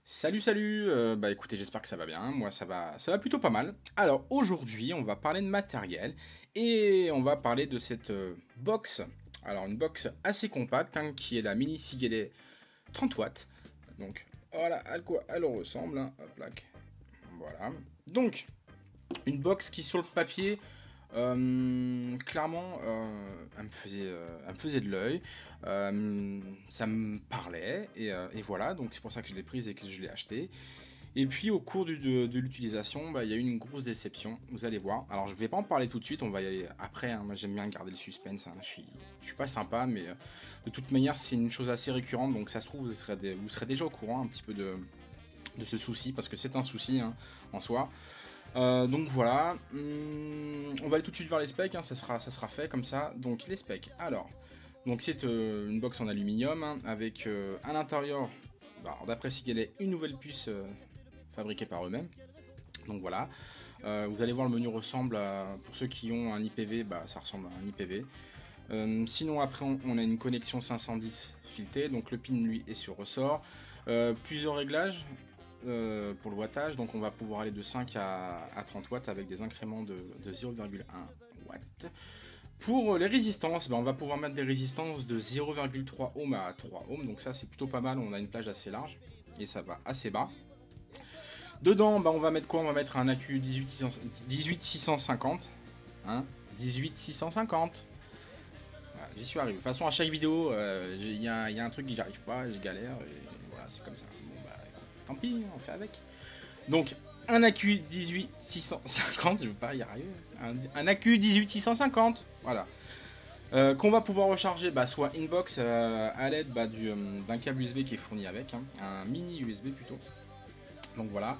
Salut, salut, bah écoutez, j'espère que ça va bien, moi ça va plutôt pas mal. Alors aujourd'hui, on va parler de matériel et on va parler de cette box. Alors une box assez compacte hein, qui est la Mini Sigelet 30 watts. Donc voilà à quoi elle ressemble, hein. Hop là. Voilà. Donc une box qui sur le papier clairement, elle me faisait de l'œil, ça me parlait, et voilà, donc c'est pour ça que je l'ai prise et que je l'ai achetée. Et puis au cours de l'utilisation, bah, il y a eu une grosse déception, vous allez voir. Alors je vais pas en parler tout de suite, on va y aller après, hein. Moi j'aime bien garder le suspense, hein. Je suis pas sympa, mais de toute manière c'est une chose assez récurrente, donc ça se trouve vous serez déjà au courant un petit peu de ce souci, parce que c'est un souci hein, en soi. Donc voilà, on va aller tout de suite vers les specs, hein, ça sera fait comme ça. Donc les specs, alors, donc c'est une box en aluminium hein, avec à l'intérieur, bah, d'après Sigelet, une nouvelle puce fabriquée par eux-mêmes. Donc voilà, vous allez voir le menu ressemble à, pour ceux qui ont un IPV, bah, ça ressemble à un IPV. Sinon après on a une connexion 510 filetée, donc le pin lui est sur ressort. Plusieurs réglages pour le wattage, donc on va pouvoir aller de 5 à 30 watts avec des incréments de 0,1 watts. Pour les résistances, on va pouvoir mettre des résistances de 0,3 ohm à 3 ohms, donc ça c'est plutôt pas mal, on a une plage assez large et ça va assez bas. Dedans, on va mettre quoi? On va mettre un accu 18650, hein, 18650. Voilà, j'y suis arrivé. De toute façon, à chaque vidéo, il y a un truc que j'arrive pas, je galère, et voilà, c'est comme ça. Bon, bah, tant pis, on fait avec. Donc, un accu 18650, je veux pas y arriver. Un accu 18650, voilà. Qu'on va pouvoir recharger soit inbox à l'aide d'un câble USB qui est fourni avec, hein, un mini USB plutôt. Donc voilà.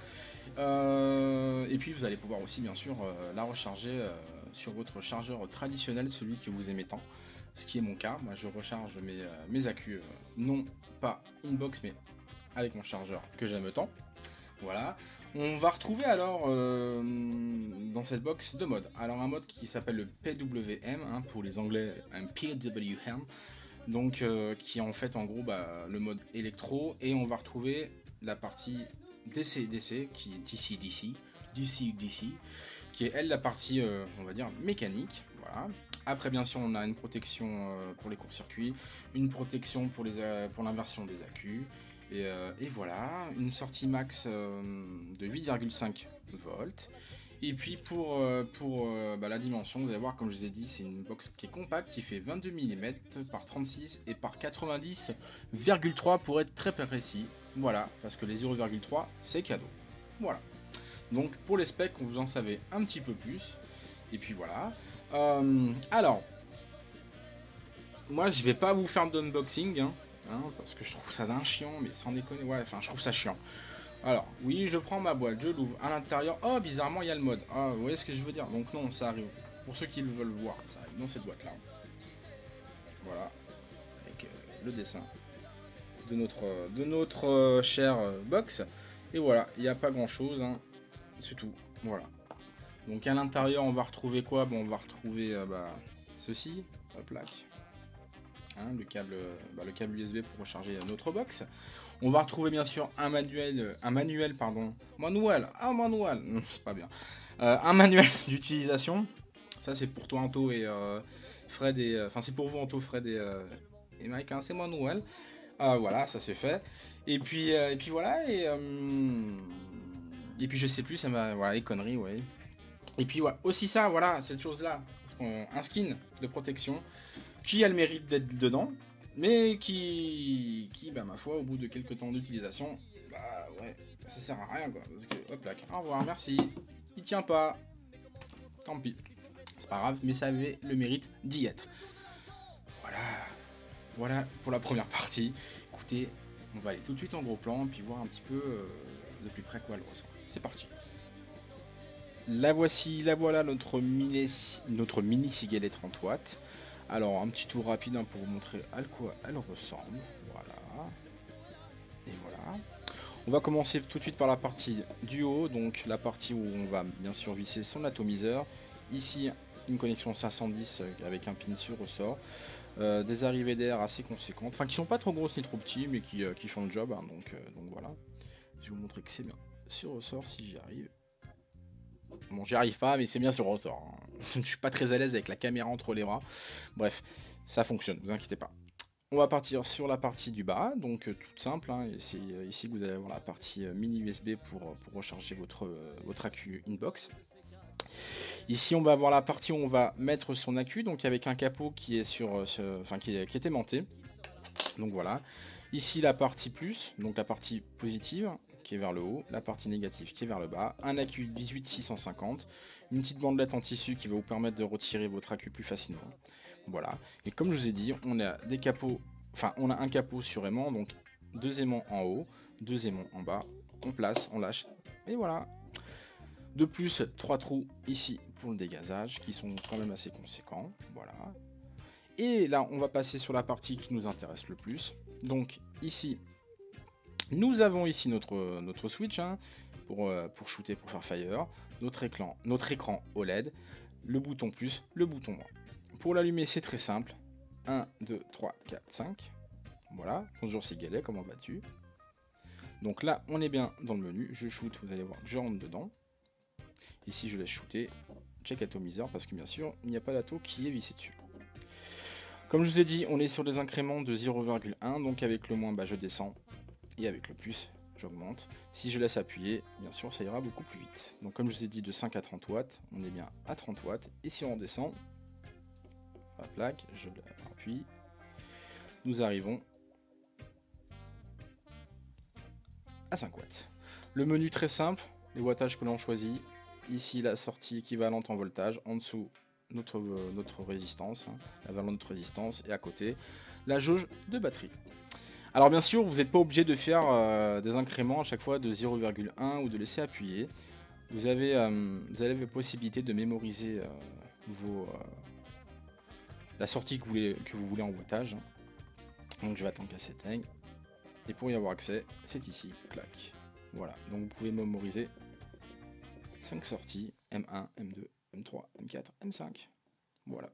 Et puis vous allez pouvoir aussi bien sûr la recharger sur votre chargeur traditionnel, celui que vous aimez tant. Ce qui est mon cas, moi je recharge mes accus, non pas inbox mais avec mon chargeur que j'aime tant. Voilà. On va retrouver alors dans cette box deux modes. Alors un mode qui s'appelle le PWM, hein, pour les anglais un PWM, donc qui est en fait en gros le mode électro, et on va retrouver la partie DC-DC qui est DC-DC, DC-DC, qui est elle la partie on va dire mécanique. Voilà. Après bien sûr on a une protection pour les courts-circuits, une protection pour l'inversion des accus. Et voilà, une sortie max de 8,5 volts. Et puis pour la dimension, vous allez voir, comme je vous ai dit, c'est une box qui est compacte, qui fait 22 mm par 36 et par 90,3 pour être très précis. Voilà, parce que les 0,3 c'est cadeau. Voilà. Donc pour les specs, vous en savez un petit peu plus. Et puis voilà. Alors, moi je vais pas vous faire d'unboxing, hein. Parce que je trouve ça d'un chiant, mais sans déconner, ouais, enfin je trouve ça chiant. Alors, oui, je prends ma boîte, je l'ouvre, à l'intérieur, oh, bizarrement, il y a le mode. Ah, vous voyez ce que je veux dire? Donc non, ça arrive, pour ceux qui le veulent voir, ça arrive dans cette boîte-là. Voilà, avec le dessin de notre chère box. Et voilà, il n'y a pas grand-chose, hein. C'est tout, voilà. Donc à l'intérieur, on va retrouver quoi? Bon, on va retrouver ceci, hop là. Hein, le câble USB pour recharger notre box. On va retrouver bien sûr un manuel, manuel, c'est pas bien, un manuel d'utilisation. Ça c'est pour toi Anto et Fred enfin c'est pour vous Anto, Fred et Mike, hein, c'est manuel. Voilà, ça c'est fait. Et puis voilà, et puis je sais plus, ça m'a, voilà, les conneries, ouais. Et puis voilà, aussi ça, voilà, cette chose là, un skin de protection qui a le mérite d'être dedans, mais qui ma foi, au bout de quelques temps d'utilisation, ouais, ça sert à rien quoi. Parce que, hop là, au revoir, merci, il tient pas, tant pis. pas grave, mais ça avait le mérite d'y être. Voilà pour la première partie. Écoutez, on va aller tout de suite en gros plan, puis voir un petit peu de plus près quoi elle ressemble. C'est parti. La voici, la voilà notre mini cigale 30 watts. Alors un petit tour rapide pour vous montrer à quoi elle ressemble. Voilà. Et voilà. On va commencer tout de suite par la partie du haut, donc la partie où on va bien sûr visser son atomiseur. Ici une connexion 510 avec un pin sur ressort. Des arrivées d'air assez conséquentes, enfin qui sont pas trop grosses ni trop petites, mais qui font le job, hein, donc voilà. Je vais vous montrer que c'est bien sur ressort si j'y arrive. Bon, j'y arrive pas, mais c'est bien sur ressort. Hein. Je suis pas très à l'aise avec la caméra entre les bras. Bref, ça fonctionne, vous inquiétez pas. On va partir sur la partie du bas, donc toute simple. Hein, c'est ici que vous allez avoir la partie mini USB pour recharger votre accu inbox. Ici on va avoir la partie où on va mettre son accu, donc avec un capot qui est qui est aimanté. Donc voilà. Ici la partie plus, donc la partie positive qui est vers le haut, la partie négative qui est vers le bas, un accu 18650, une petite bandelette en tissu qui va vous permettre de retirer votre accu plus facilement. Voilà. Et comme je vous ai dit, on a des capots, on a un capot sur aimant, donc 2 aimants en haut, 2 aimants en bas, on place, on lâche, et voilà. De plus, 3 trous ici pour le dégazage qui sont quand même assez conséquents. Voilà. Et là, on va passer sur la partie qui nous intéresse le plus. Donc ici, nous avons ici notre switch hein, pour shooter, pour faire fire, notre écran OLED, le bouton plus, le bouton moins. Pour l'allumer, c'est très simple. 1, 2, 3, 4, 5. Voilà, bonjour Sigalet, comment vas-tu? Donc là, on est bien dans le menu. Je shoot, vous allez voir, je rentre dedans. Ici je laisse shooter, check atomiseur parce que bien sûr il n'y a pas d'ato qui est vissé dessus. Comme je vous ai dit, on est sur des incréments de 0,1, donc avec le moins je descends et avec le plus j'augmente. Si je laisse appuyer, bien sûr ça ira beaucoup plus vite. Donc comme je vous ai dit, de 5 à 30 watts, on est bien à 30 watts. Et si on descend, hop là, je appuie, nous arrivons à 5 watts. Le menu très simple, les wattages que l'on choisit. Ici la sortie équivalente en voltage, en dessous notre résistance, hein, la valeur de notre résistance, et à côté la jauge de batterie. Alors bien sûr vous n'êtes pas obligé de faire des incréments à chaque fois de 0,1 ou de laisser appuyer. Vous avez la possibilité de mémoriser la sortie que vous voulez en wattage. Donc je vais attendre qu'elle s'éteigne. Et pour y avoir accès, c'est ici, clac. Voilà, donc vous pouvez mémoriser 5 sorties, M1, M2, M3, M4, M5. Voilà.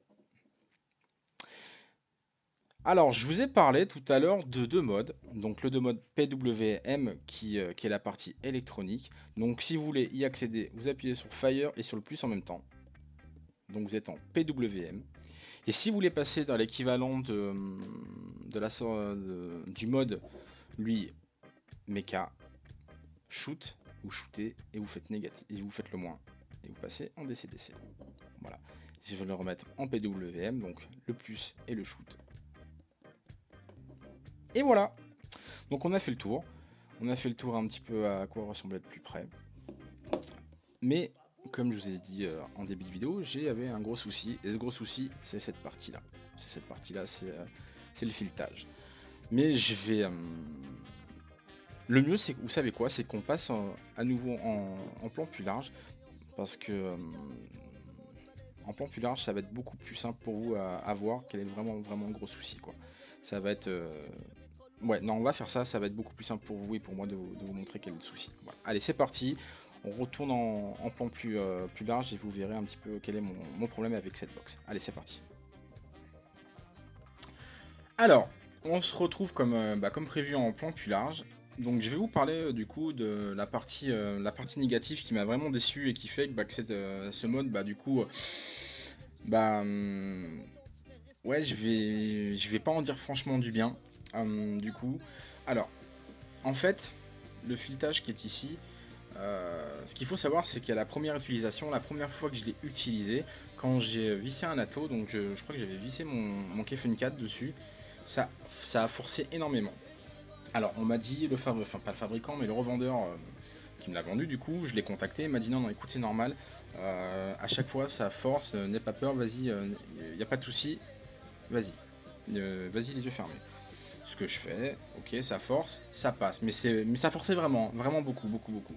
Alors, je vous ai parlé tout à l'heure de deux modes. Donc, le mode PWM qui est la partie électronique. Donc, si vous voulez y accéder, vous appuyez sur Fire et sur le plus en même temps. Donc, vous êtes en PWM. Et si vous voulez passer dans l'équivalent du mode, lui, Mecha, Shoot, vous shootez et vous faites négatif, et vous faites le moins. Et vous passez en DC-DC. Voilà. Je vais le remettre en PWM, donc le plus et le shoot. Et voilà. Donc on a fait le tour. On a fait le tour un petit peu à quoi ressemblait de plus près. Mais comme je vous ai dit en début de vidéo, j'avais un gros souci. Et ce gros souci, c'est cette partie-là. C'est le filetage. Mais je vais... Le mieux, c'est, vous savez quoi, c'est qu'on passe à nouveau en plan plus large. Parce que en plan plus large, ça va être beaucoup plus simple pour vous à voir quel est vraiment le gros souci, quoi. Ça va être... Ouais, non, on va faire ça, ça va être beaucoup plus simple pour vous et pour moi de vous montrer quel est le souci. Voilà. Allez, c'est parti. On retourne en plan plus large et vous verrez un petit peu quel est mon problème avec cette box. Allez, c'est parti. Alors, on se retrouve comme prévu en plan plus large. Donc je vais vous parler du coup de la partie négative qui m'a vraiment déçu et qui fait que ce mode du coup ouais, je vais pas en dire franchement du bien du coup. Alors en fait le filetage qui est ici, ce qu'il faut savoir c'est qu'à la première utilisation, la première fois que je l'ai utilisé, quand j'ai vissé un ato, donc je crois que j'avais vissé mon Kefun 4 dessus, ça a forcé énormément. Alors on m'a dit, pas le fabricant mais le revendeur qui me l'a vendu, du coup je l'ai contacté, il m'a dit non écoute c'est normal, À chaque fois, ça force, n'aie pas peur, vas-y, il n'y a pas de souci, vas-y. Vas-y les yeux fermés. Ce que je fais, ok, ça force, ça passe. Mais ça forçait vraiment, vraiment beaucoup, beaucoup, beaucoup.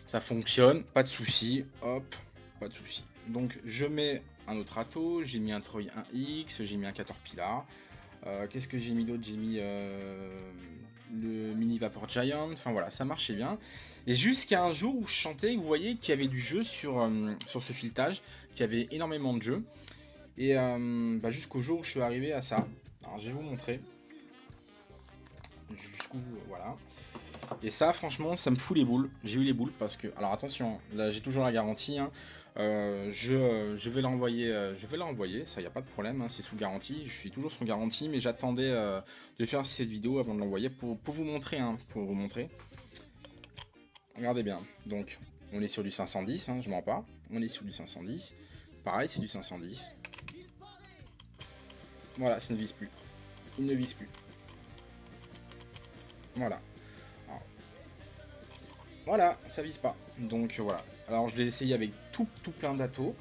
Ça fonctionne, pas de souci, hop, pas de souci. Donc je mets un autre ato, j'ai mis un Troy 1X, j'ai mis un Caterpillar. Qu'est-ce que j'ai mis d'autre? J'ai mis le Mini Vapor Giant, enfin voilà, ça marchait bien. Et jusqu'à un jour où je chantais, vous voyez qu'il y avait du jeu sur ce filetage, qu'il y avait énormément de jeux. Et jusqu'au jour où je suis arrivé à ça. Alors je vais vous montrer. Jusqu'où, voilà. Et ça, franchement, ça me fout les boules. J'ai eu les boules parce que... Alors attention, là j'ai toujours la garantie. Hein. Je vais l'envoyer, ça y a pas de problème, hein, c'est sous garantie. Je suis toujours sous garantie, mais j'attendais de faire cette vidéo avant de l'envoyer pour vous montrer, hein, pour vous montrer. Regardez bien. Donc, on est sur du 510, hein, je mens pas. On est sur du 510. Pareil, c'est du 510. Voilà, ça ne vise plus. Il ne vise plus. Voilà. Alors, voilà, ça vise pas. Donc voilà. Alors je l'ai essayé avec tout plein d'atos.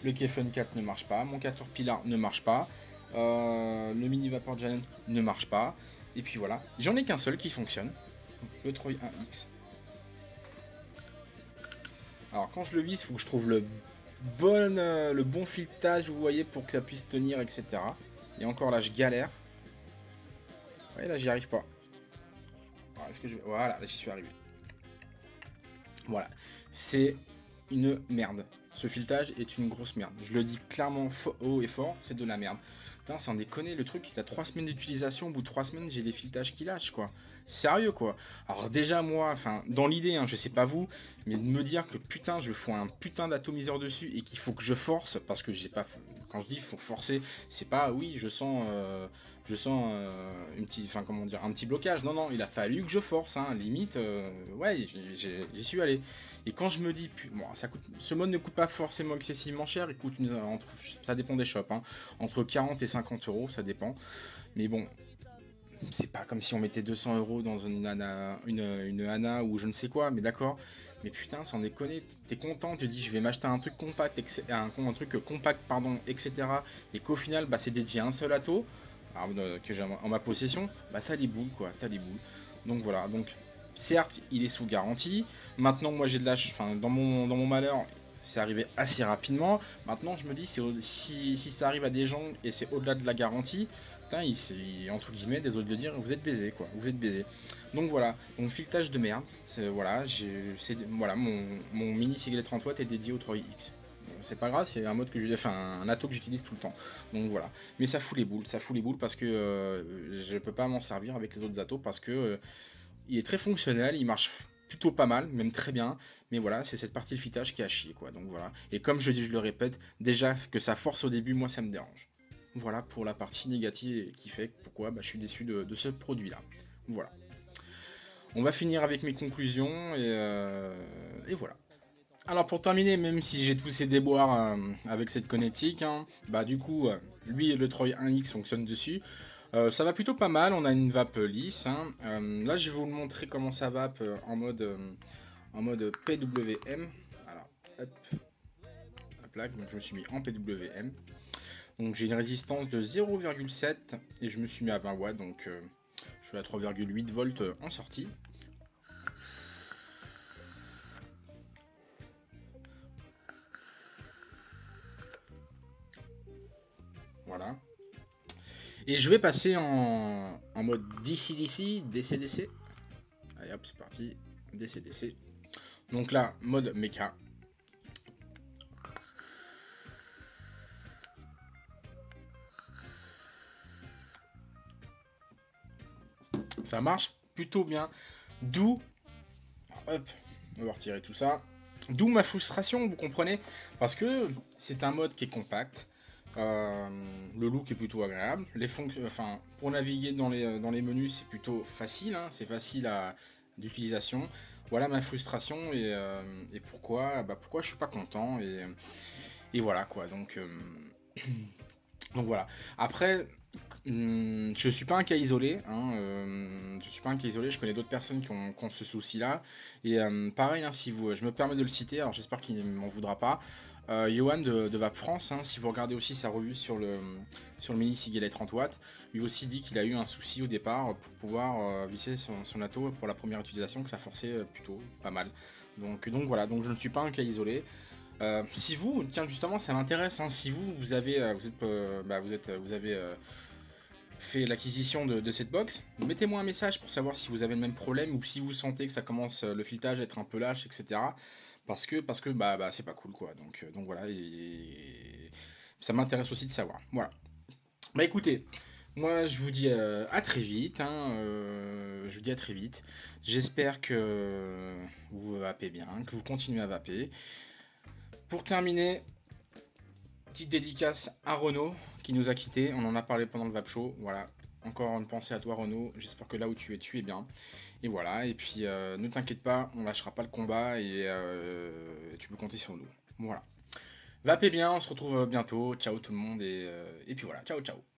Le Kefen 4 ne marche pas. Mon Caterpillar ne marche pas. Le Mini Vapor Giant ne marche pas. Et puis voilà. J'en ai qu'un seul qui fonctionne. Le Troy 1X. Alors quand je le vise, il faut que je trouve le bon filetage, vous voyez, pour que ça puisse tenir, etc. Et encore là, je galère. Ouais, là, j'y arrive pas. Alors, est-ce que je... Voilà, là, j'y suis arrivé. Voilà. C'est une merde. Ce filetage est une grosse merde. Je le dis clairement haut et fort, c'est de la merde. Putain, sans déconner, le truc, il a 3 semaines d'utilisation. Au bout de 3 semaines, j'ai des filetages qui lâchent, quoi. Sérieux, quoi. Alors déjà, moi, enfin, dans l'idée, hein, je sais pas vous, mais de me dire que putain, je fous un putain d'atomiseur dessus et qu'il faut que je force, parce que j'ai pas... Quand je dis faut forcer, c'est pas, oui, je sens une petite, enfin, comment dire, un petit blocage. Non, non, il a fallu que je force, hein. Limite, ouais, j'y suis allé. Et quand je me dis, bon, ça coûte, ce mode ne coûte pas forcément excessivement cher, il coûte ça dépend des shops, hein, entre 40 et 50 euros, ça dépend. Mais bon, c'est pas comme si on mettait 200 euros dans une ANA ou je ne sais quoi, mais d'accord. Mais putain, sans déconner, t'es content, tu dis je vais m'acheter un truc compact, un truc compact, pardon, etc. Et qu'au final, bah, c'est dédié à un seul ato que j'ai en ma possession, bah t'as les boules, quoi, t'as les boules. Donc voilà, donc certes, il est sous garantie. Maintenant, moi j'ai de la... Enfin, dans mon malheur, c'est arrivé assez rapidement. Maintenant, je me dis, si ça arrive à des gens et c'est au-delà de la garantie, putain, entre guillemets, désolé de le dire, vous êtes baisé, quoi. Vous êtes baisé. Donc voilà, donc filetage de merde. Voilà, voilà, mon mini Sigley 30 watts est dédié au 3iX. C'est pas grave, c'est un mode un ato que j'utilise tout le temps. Donc voilà. Mais ça fout les boules parce que je peux pas m'en servir avec les autres atos parce que il est très fonctionnel, il marche plutôt pas mal, même très bien. Mais voilà, c'est cette partie de filetage qui a chier, quoi. Donc voilà. Et comme je dis, je le répète, déjà que ça force au début, moi ça me dérange. Voilà pour la partie négative qui fait pourquoi je suis déçu de ce produit-là. Voilà. On va finir avec mes conclusions et voilà. Alors pour terminer, même si j'ai tous ces déboires avec cette connectique, hein, du coup, lui et le Troy 1X fonctionnent dessus. Ça va plutôt pas mal, on a une vape lisse. Hein. Là, je vais vous montrer comment ça vape en mode PWM. Alors, hop là, donc je me suis mis en PWM. Donc j'ai une résistance de 0,7 et je me suis mis à 20 watts, donc je suis à 3,8 volts en sortie. Voilà. Et je vais passer en mode DC-DC, DC-DC. Allez hop, c'est parti. DC-DC. Donc là, mode méca. Ça marche plutôt bien. D'où... Hop, on va retirer tout ça. D'où ma frustration, vous comprenez? Parce que c'est un mode qui est compact. Le look est plutôt agréable. Pour naviguer dans les menus, c'est plutôt facile. Hein, c'est facile d'utilisation. Voilà ma frustration et pourquoi je suis pas content. Et voilà quoi. Donc voilà. Après, Je suis pas un cas isolé, hein, je suis pas un cas isolé, je connais d'autres personnes qui ont ce souci-là. Et pareil, hein, si vous, je me permets de le citer, alors j'espère qu'il ne m'en voudra pas. Johan de Vap France, hein, si vous regardez aussi sa revue sur le Mini Sigelet 30 watts, lui aussi dit qu'il a eu un souci au départ pour pouvoir visser son atto pour la première utilisation, que ça forçait plutôt pas mal. Donc voilà, donc je ne suis pas un cas isolé. Si vous, tiens justement, ça m'intéresse, hein, si vous avez, vous avez fait l'acquisition de cette box, mettez-moi un message pour savoir si vous avez le même problème ou si vous sentez que ça commence le filetage à être un peu lâche, etc. Parce que c'est pas cool quoi. Donc voilà, et ça m'intéresse aussi de savoir. Voilà. Bah écoutez, moi je vous dis à très vite. Hein, je vous dis à très vite. J'espère que vous vapez bien, que vous continuez à vaper. Pour terminer, petite dédicace à Renaud qui nous a quittés. On en a parlé pendant le Vap Show. Voilà. Encore une pensée à toi Renaud. J'espère que là où tu es bien. Et voilà. Et puis ne t'inquiète pas, on lâchera pas le combat et tu peux compter sur nous. Voilà. Vapez bien, on se retrouve bientôt. Ciao tout le monde et puis voilà. Ciao ciao.